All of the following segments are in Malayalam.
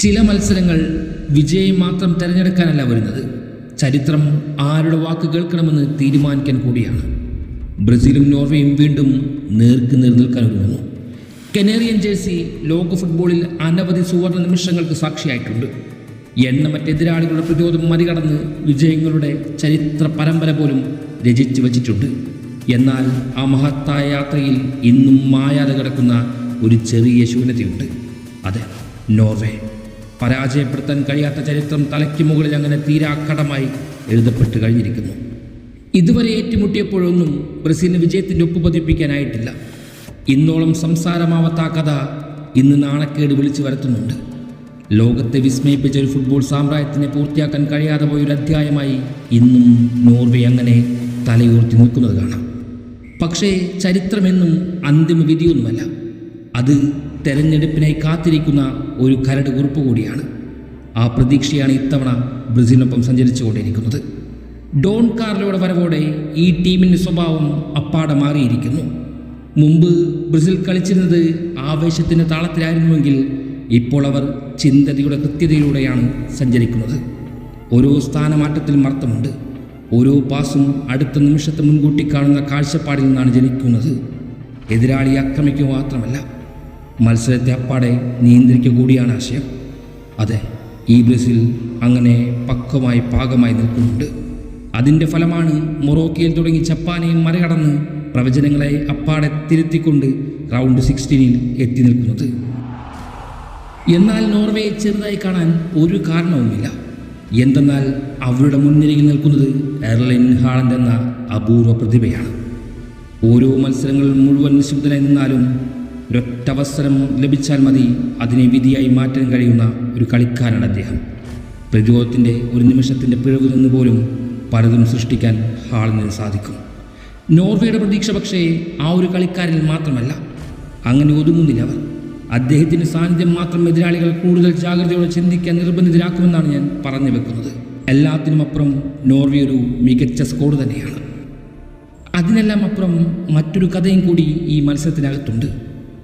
ചില മത്സരങ്ങൾ വിജയം മാത്രം തിരഞ്ഞെടുക്കാനല്ല വരുന്നത്, ചരിത്രം ആരുടെ വാക്ക് കേൾക്കണമെന്ന് തീരുമാനിക്കാൻ കൂടിയാണ്. ബ്രസീലും നോർവേയും വീണ്ടും നേർക്കുനേർ നിൽക്കാൻ ഒരുങ്ങുന്നു. കനേറിയൻ ജേഴ്സി ലോക ഫുട്ബോളിൽ അനവധി സുവർണ നിമിഷങ്ങൾക്ക് സാക്ഷിയായിട്ടുണ്ട്. എണ്ണമറ്റ എതിരാളികളുടെ പ്രതിരോധം മറികടന്ന് വിജയങ്ങളുടെ ചരിത്ര പരമ്പര പോലും രചിച്ചു വച്ചിട്ടുണ്ട്. എന്നാൽ ആ മഹത്തായ യാത്രയിൽ ഇന്നും മായാതെ കിടക്കുന്ന ഒരു ചെറിയ ശൂന്യതയുണ്ട്. അതെ, നോർവേ. പരാജയപ്പെടുത്താൻ കഴിയാത്ത ചരിത്രം തലയ്ക്ക് മുകളിൽ അങ്ങനെ തീരാക്കടമായി എഴുതപ്പെട്ട് കഴിഞ്ഞിരിക്കുന്നു. ഇതുവരെ ഏറ്റുമുട്ടിയപ്പോഴൊന്നും ബ്രസീലിന് വിജയത്തിൻ്റെ ഒപ്പ് പതിപ്പിക്കാനായിട്ടില്ല. ഇന്നോളം സംസാരമാവാത്ത ആ കഥ ഇന്ന് നാണക്കേട് വിളിച്ചു വരുത്തുന്നുണ്ട്. ലോകത്തെ വിസ്മയിപ്പിച്ച ഒരു ഫുട്ബോൾ സാമ്രാജ്യത്തിനെ പൂർത്തിയാക്കാൻ കഴിയാതെ പോയൊരു അധ്യായമായി ഇന്നും നോർവേ അങ്ങനെ തലയുയർത്തി നിൽക്കുന്നത് കാണാം. പക്ഷേ ചരിത്രമെന്നും അന്തിമ വിധിയൊന്നുമല്ല. അത് തെരഞ്ഞെടുപ്പിനായി കാത്തിരിക്കുന്ന ഒരു കരട് കുറിപ്പ് കൂടിയാണ്. ആ പ്രതീക്ഷയാണ് ഇത്തവണ ബ്രസീലിനൊപ്പം സഞ്ചരിച്ചുകൊണ്ടിരിക്കുന്നത്. ഡോൺ കാർലോയുടെ വരവോടെ ഈ ടീമിൻ്റെ സ്വഭാവം അപ്പാടെ മാറിയിരിക്കുന്നു. മുമ്പ് ബ്രസീൽ കളിച്ചിരുന്നത് ആവേശത്തിൻ്റെ താളത്തിലായിരുന്നുവെങ്കിൽ ഇപ്പോൾ അവർ ചിന്തതയുടെ കൃത്യതയിലൂടെയാണ് സഞ്ചരിക്കുന്നത്. ഓരോ സ്ഥാനമാറ്റത്തിലും അർത്ഥമുണ്ട്. ഓരോ പാസും അടുത്ത നിമിഷത്തെ മുൻകൂട്ടി കാണുന്ന കാഴ്ചപ്പാടിൽ നിന്നാണ് ജനിക്കുന്നത്. എതിരാളിയെ ആക്രമിക്കുക മാത്രമല്ല, മത്സരത്തെ അപ്പാടെ നിയന്ത്രിക്കുക കൂടിയാണ് ആശയം. അതെ, ഈ ബ്രസീൽ അങ്ങനെ പക്വമായി പാകമായി നിൽക്കുന്നുണ്ട്. അതിൻ്റെ ഫലമാണ് മൊറോക്കയിൽ തുടങ്ങി ജപ്പാനെയും മറികടന്ന് പ്രവചനങ്ങളെ അപ്പാടെ തിരുത്തിക്കൊണ്ട് റൗണ്ട് 16 എത്തി നിൽക്കുന്നത്. എന്നാൽ നോർവേയെ ചെറുതായി കാണാൻ ഒരു കാരണവുമില്ല. എന്തെന്നാൽ അവരുടെ മുൻനിരയിൽ നിൽക്കുന്നത് എർലിംഗ് ഹാലൻഡ് എന്ന അപൂർവ പ്രതിഭയാണ്. ഓരോ മത്സരങ്ങളിൽ മുഴുവൻ നിശബ്ദനായി നിന്നാലും ഒരൊറ്റ അവസരം ലഭിച്ചാൽ മതി അതിനെ വിധിയായി മാറ്റാൻ കഴിയുന്ന ഒരു കളിക്കാരാണ് അദ്ദേഹം. പ്രതിരോധത്തിൻ്റെ ഒരു നിമിഷത്തിൻ്റെ പിഴവ് നിന്ന് പോലും പലതും സൃഷ്ടിക്കാൻ ഹാലൻഡിന് സാധിക്കും. നോർവേയുടെ പ്രതീക്ഷ പക്ഷേ ആ ഒരു കളിക്കാരിൽ മാത്രമല്ല. അങ്ങനെ ഒതുങ്ങുന്നില്ല അവർ. അദ്ദേഹത്തിൻ്റെ സാന്നിധ്യം മാത്രം എതിരാളികൾ കൂടുതൽ ജാഗ്രതയോടെ ചിന്തിക്കാൻ നിർബന്ധിതരാക്കുമെന്നാണ് ഞാൻ പറഞ്ഞു വെക്കുന്നത്. എല്ലാത്തിനുമപ്പുറം നോർവേ ഒരു മികച്ച സ്കോഡ് തന്നെയാണ്. അതിനെല്ലാം അപ്പുറം മറ്റൊരു കഥയും കൂടി ഈ മത്സരത്തിനകത്തുണ്ട്.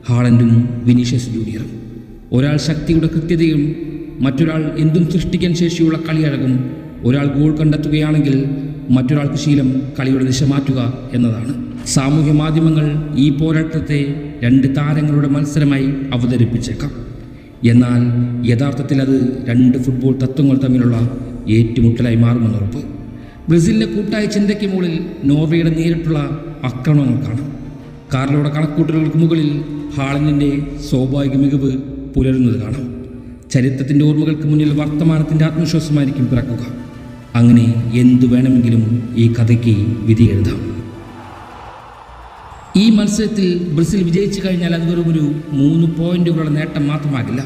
ഹാലൻഡും വിനീഷ്യസ് ജൂനിയറും. ഒരാൾ ശക്തിയുടെ കൃത്യതയും മറ്റൊരാൾ എന്തും സൃഷ്ടിക്കാൻ ശേഷിയുള്ള കളിയഴകും. ഒരാൾ ഗോൾ കണ്ടെത്തുകയാണെങ്കിൽ മറ്റൊരാൾക്ക് ശീലം കളിയുടെ ദിശ മാറ്റുക എന്നതാണ്. സാമൂഹ്യ മാധ്യമങ്ങൾ ഈ പോരാട്ടത്തെ രണ്ട് താരങ്ങളുടെ മത്സരമായി അവതരിപ്പിച്ചേക്കാം. എന്നാൽ യഥാർത്ഥത്തിൽ അത് രണ്ട് ഫുട്ബോൾ തത്വങ്ങൾ തമ്മിലുള്ള ഏറ്റുമുട്ടലായി മാറുമെന്നുറപ്പ്. ബ്രസീലിൻ്റെ കൂട്ടായ ചിന്തയ്ക്ക് മുകളിൽ നോർവേയുടെ നേരിട്ടുള്ള ആക്രമണങ്ങൾ കാണാം. കാർലോയുടെ കണക്കൂട്ടലുകൾക്ക് മുകളിൽ ഹാലൻഡിൻ്റെ സ്വാഭാവിക മികവ് പുലരുന്നത് കാണാം. ചരിത്രത്തിൻ്റെ ഓർമ്മകൾക്ക് മുന്നിൽ വർത്തമാനത്തിൻ്റെ ആത്മവിശ്വാസമായിരിക്കും പിറക്കുക. അങ്ങനെ എന്തു വേണമെങ്കിലും ഈ കഥയ്ക്ക് വിധി എഴുതാം. ഈ മത്സരത്തിൽ ബ്രസീൽ വിജയിച്ചു കഴിഞ്ഞാൽ അത് വെറും ഒരു 3 പോയിന്റുകളുടെ നേട്ടം മാത്രമാകില്ല.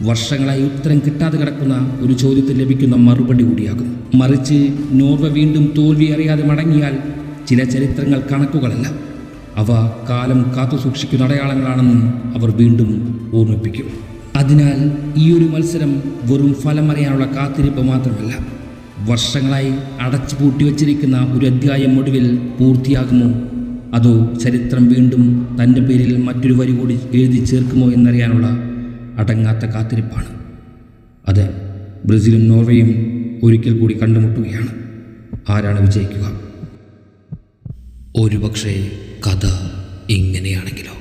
വർഷങ്ങളായി ഉത്തരം കിട്ടാതെ കിടക്കുന്ന ഒരു ചോദ്യത്തിൽ ലഭിക്കുന്ന മറുപടി കൂടിയാകും. മറിച്ച് നോർവേ വീണ്ടും തോൽവി അറിയാതെ മടങ്ങിയാൽ ചില ചരിത്രങ്ങൾ കണക്കുകളല്ല, അവ കാലം കാത്തു സൂക്ഷിക്കുന്ന അടയാളങ്ങളാണെന്ന് അവർ വീണ്ടും ഓർമ്മിപ്പിക്കും. അതിനാൽ ഈ ഒരു മത്സരം വെറും ഫലമറിയാനുള്ള കാത്തിരിപ്പ് മാത്രമല്ല, വർഷങ്ങളായി അടച്ചു പൂട്ടി വച്ചിരിക്കുന്ന ഒരു അധ്യായം ഒടുവിൽ പൂർത്തിയാകുമോ, അതോ ചരിത്രം വീണ്ടും തൻ്റെ പേരിൽ മറ്റൊരു വരി കൂടി എഴുതി ചേർക്കുമോ എന്നറിയാനുള്ള അടങ്ങാത്ത കാത്തിരിപ്പാണ്. അതെ, ബ്രസീലും നോർവേയും ഒരിക്കൽ കൂടി കണ്ടുമുട്ടുകയാണ്. ആരാണ് വിജയിക്കുക? ഒരുപക്ഷേ കഥ ഇങ്ങനെയാണെങ്കിലോ.